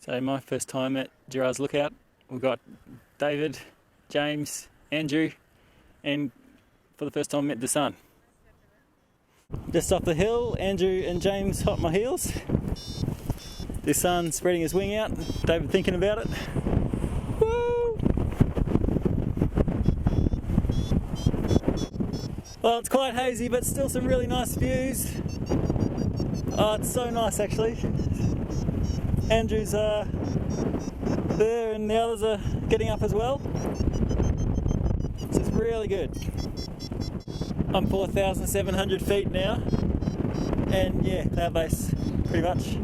So my first time at Gerrards Lookout, we've got David, James, Andrew, and for the first time met the sun. Just off the hill, Andrew and James hot my heels. The sun spreading his wing out, David thinking about it. Woo! Well, it's quite hazy, but still some really nice views. Oh, it's so nice actually. Andrew's there and the others are getting up as well. This is really good. I'm 4,700 feet now, and yeah, cloud base pretty much.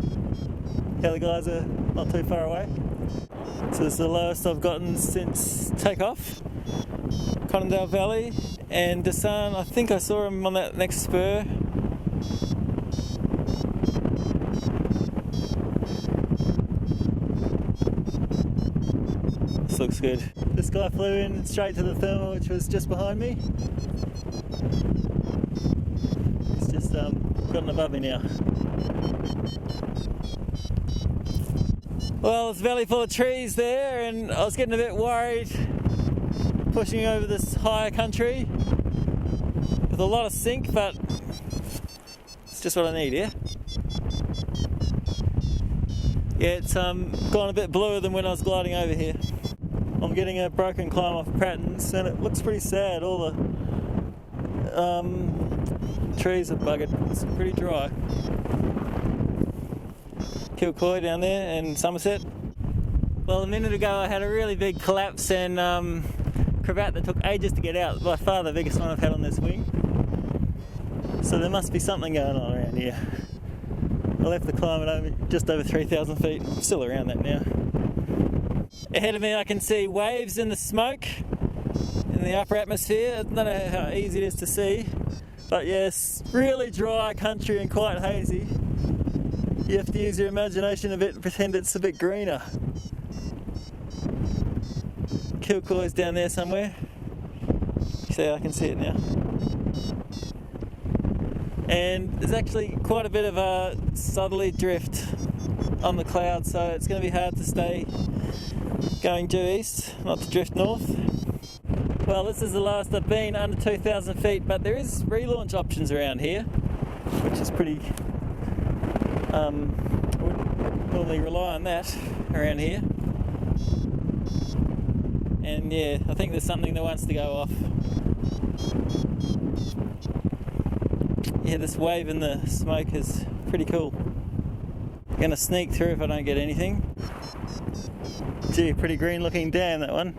Heli guys are not too far away. So this is the lowest I've gotten since takeoff. Conondale Valley, and the sun, I think I saw him on that next spur. This looks good. This guy flew in straight to the thermal, which was just behind me. He's just gotten above me now. Well, it's a valley full of trees there, and I was getting a bit worried pushing over this higher country with a lot of sink, but it's just what I need here. Yeah, it's gone a bit bluer than when I was gliding over here. I'm getting a broken climb off Pratten's, and it looks pretty sad. All the trees are buggered. It's pretty dry. Kilcoy down there and Somerset. Well, a minute ago I had a really big collapse and cravat that took ages to get out. By far the biggest one I've had on this wing. So there must be something going on around here. I left the climb at just over 3,000 feet. I'm still around that now. Ahead of me I can see waves in the smoke in the upper atmosphere. I don't know how easy it is to see, but yes, really dry country and quite hazy. You have to use your imagination a bit and pretend it's a bit greener. Kilcoy's down there somewhere. See, I can see it now. And there's actually quite a bit of a southerly drift on the clouds, so it's going to be hard to stay going due east, not to drift north. Well, this is the lowest I've been, under 2,000 feet, but there is relaunch options around here, which is pretty... I wouldn't normally rely on that around here. And yeah, I think there's something that wants to go off. Yeah, this wave in the smoke is pretty cool. I'm gonna sneak through if I don't get anything. Gee, pretty green looking dam, that one.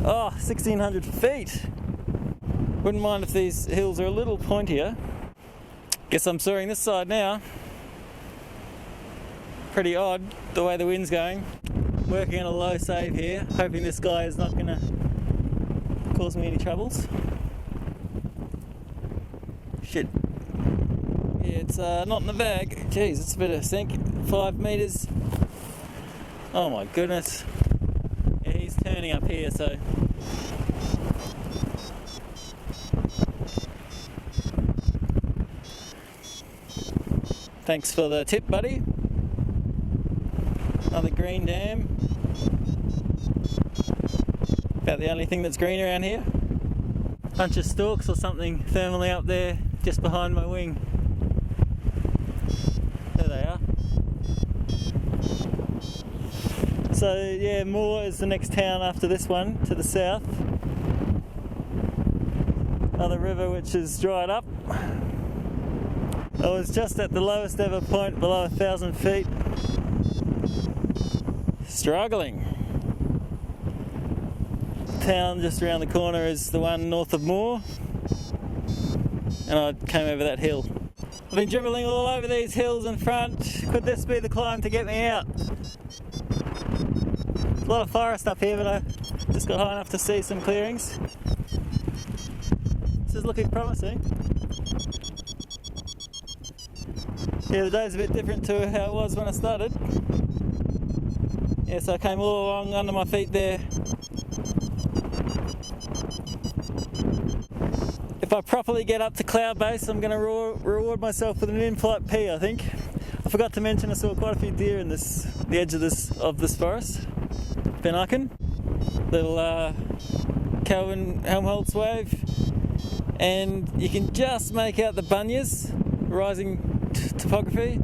Oh, 1,600 feet. Wouldn't mind if these hills are a little pointier. Guess I'm soaring this side now. Pretty odd the way the wind's going. Working on a low save here, hoping this guy is not going to cause me any troubles. Shit. Yeah, it's not in the bag. Jeez, it's a bit of a sink. 5 meters. Oh my goodness. Yeah, he's turning up here, so... Thanks for the tip, buddy. Another green dam. About the only thing that's green around here. Bunch of stalks or something thermally up there, just behind my wing. There they are. So yeah, Moore is the next town after this one, to the south. Another river which is dried up. I was just at the lowest ever point, below 1,000 feet. Struggling. Town just around the corner is the one north of Moore, and I came over that hill. I've been dribbling all over these hills in front. Could this be the climb to get me out? There's a lot of forest up here, but I just got high enough to see some clearings. This is looking promising. Yeah, the day's a bit different to how it was when I started. Yeah, so I came all along under my feet there. If I properly get up to cloud base, I'm going to reward myself with an in-flight pee, I think. I forgot to mention I saw quite a few deer in the edge of this forest. Benarkin, little Kelvin Helmholtz wave, and you can just make out the Bunyas, rising topography.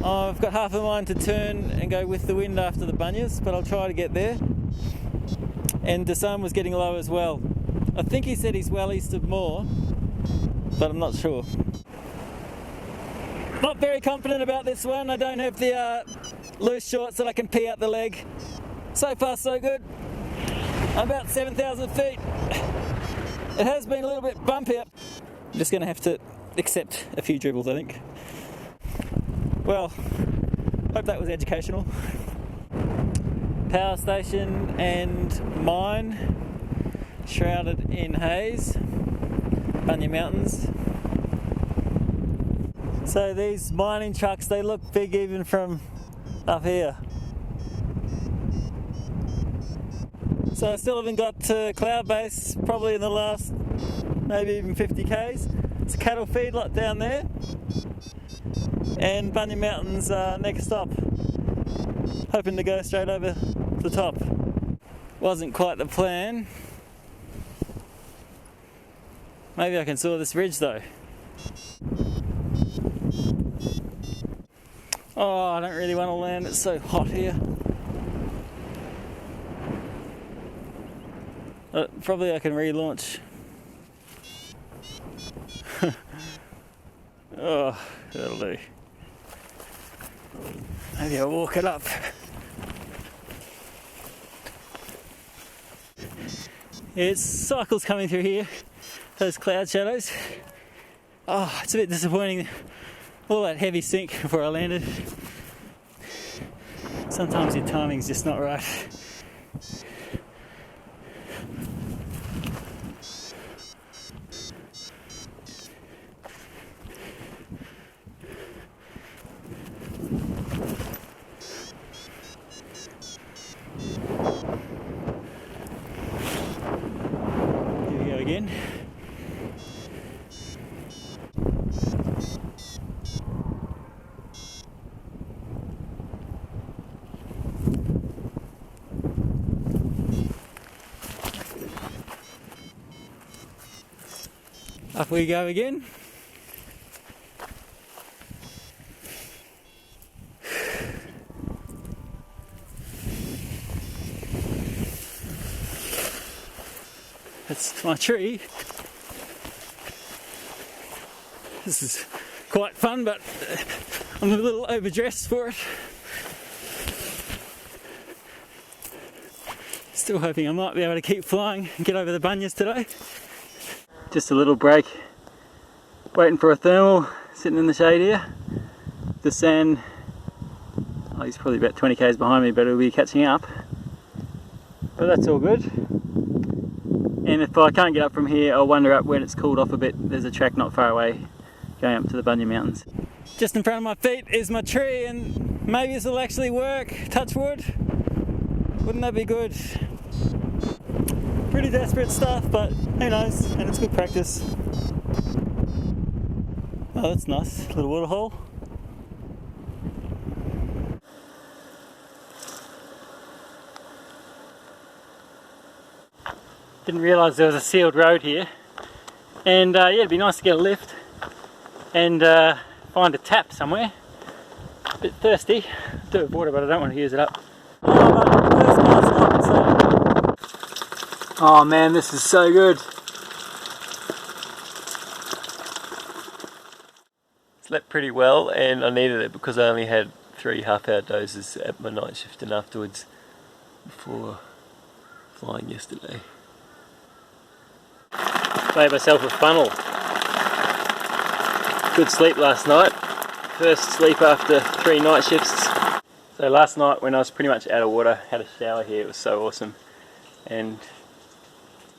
I've got half a mind to turn and go with the wind after the Bunyas, but I'll try to get there. And the sun was getting low as well. I think he said he's well east of Moore, but I'm not sure. Not very confident about this one. I don't have the loose shorts that I can pee out the leg. So far so good. I'm about 7,000 feet. It has been a little bit bumpy up. I'm just going to have to accept a few dribbles, I think. Well, hope that was educational. Power station and mine, shrouded in haze, Bunya Mountains. So these mining trucks, they look big even from up here. So I still haven't got to cloud base, probably in the last maybe even 50 k's. It's a cattle feedlot down there. And Bunya Mountains next stop. Hoping to go straight over the top. Wasn't quite the plan. Maybe I can saw this ridge though. Oh, I don't really want to land, it's so hot here. Probably I can relaunch. Oh, that'll do. Maybe I'll walk it up. Yeah, it's cycles coming through here, those cloud shadows. Oh, it's a bit disappointing, all that heavy sink before I landed. Sometimes your timing's just not right. Again. Up we go again. That's my tree. This is quite fun, but I'm a little overdressed for it. Still hoping I might be able to keep flying and get over the Bunyas today. Just a little break, waiting for a thermal, sitting in the shade here. The sand, oh, he's probably about 20 k's behind me, but he'll be catching up. But that's all good. And if I can't get up from here, I'll wander up when it's cooled off a bit. There's a track not far away going up to the Bunya Mountains. Just in front of my feet is my tree, and maybe this will actually work. Touch wood. Wouldn't that be good? Pretty desperate stuff, but who knows, and it's good practice. Oh, that's nice. Little waterhole. Didn't realise there was a sealed road here, and yeah, it'd be nice to get a lift and find a tap somewhere. A bit thirsty. I do have water, but I don't want to use it up. Oh man, this is so good. Slept pretty well, and I needed it because I only had 3 half-hour doses at my night shift and afterwards before flying yesterday. Made myself a funnel. Good sleep last night. First sleep after 3 night shifts. So last night when I was pretty much out of water, had a shower here, it was so awesome. And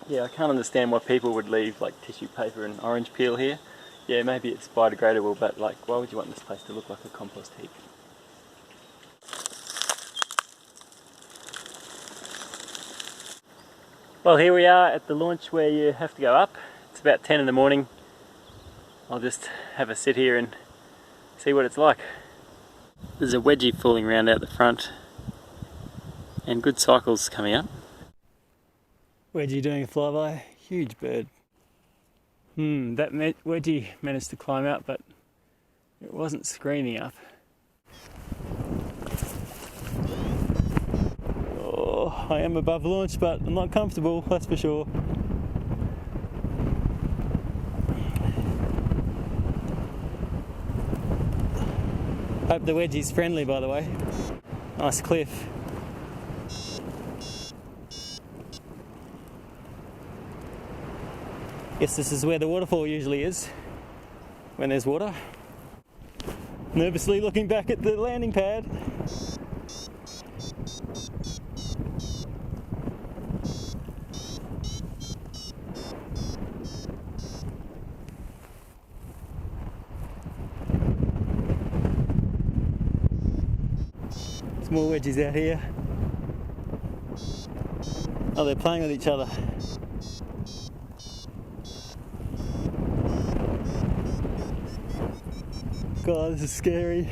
yeah, I can't understand why people would leave like tissue paper and orange peel here. Yeah, maybe it's biodegradable, but like, why would you want this place to look like a compost heap? Well, here we are at the launch where you have to go up. It's about 10 in the morning. I'll just have a sit here and see what it's like. There's a wedgie falling around out the front and good cycles coming up. Wedgie doing a flyby, huge bird. That wedgie managed to climb out, but it wasn't screaming up. Oh, I am above launch, but I'm not comfortable, that's for sure. Hope the wedgie's friendly, by the way. Nice cliff. Guess this is where the waterfall usually is, when there's water. Nervously looking back at the landing pad. More wedges out here. Oh, they're playing with each other. God, this is scary.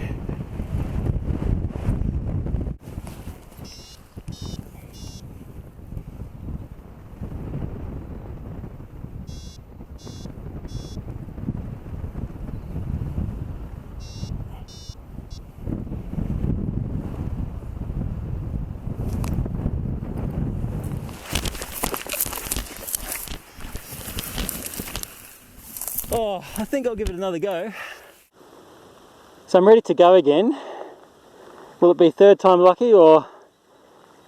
Oh, I think I'll give it another go. So I'm ready to go again. Will it be third time lucky or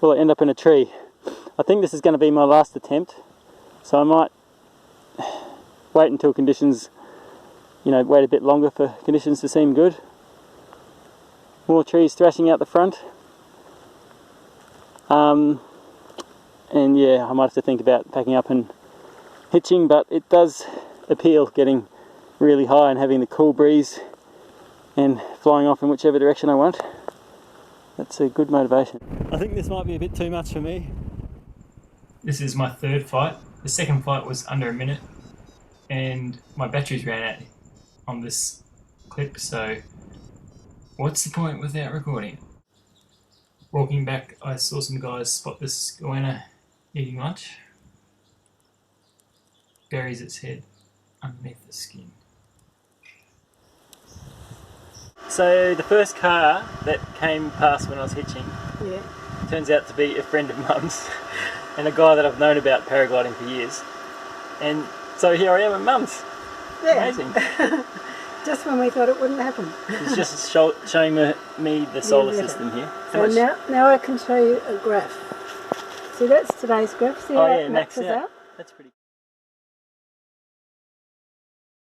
will it end up in a tree? I think this is going to be my last attempt, so I might wait until conditions, wait a bit longer for conditions to seem good. More trees thrashing out the front. And yeah, I might have to think about packing up and hitching, but it does appeal getting really high and having the cool breeze and flying off in whichever direction I want. That's a good motivation. I think this might be a bit too much for me. This is my third flight. The second flight was under a minute and my batteries ran out on this clip, so what's the point without recording it? Walking back, I saw some guys spot this goanna eating lunch. Buries its head underneath the skin. So the first car that came past when I was hitching, turns out to be a friend of Mum's and a guy that I've known about paragliding for years. And so here I am at Mum's. Yeah. Amazing. Just when we thought it wouldn't happen. He's just showing me the solar system here. So now I can show you a graph. See, that's today's graph. See how it maxes out? That's pretty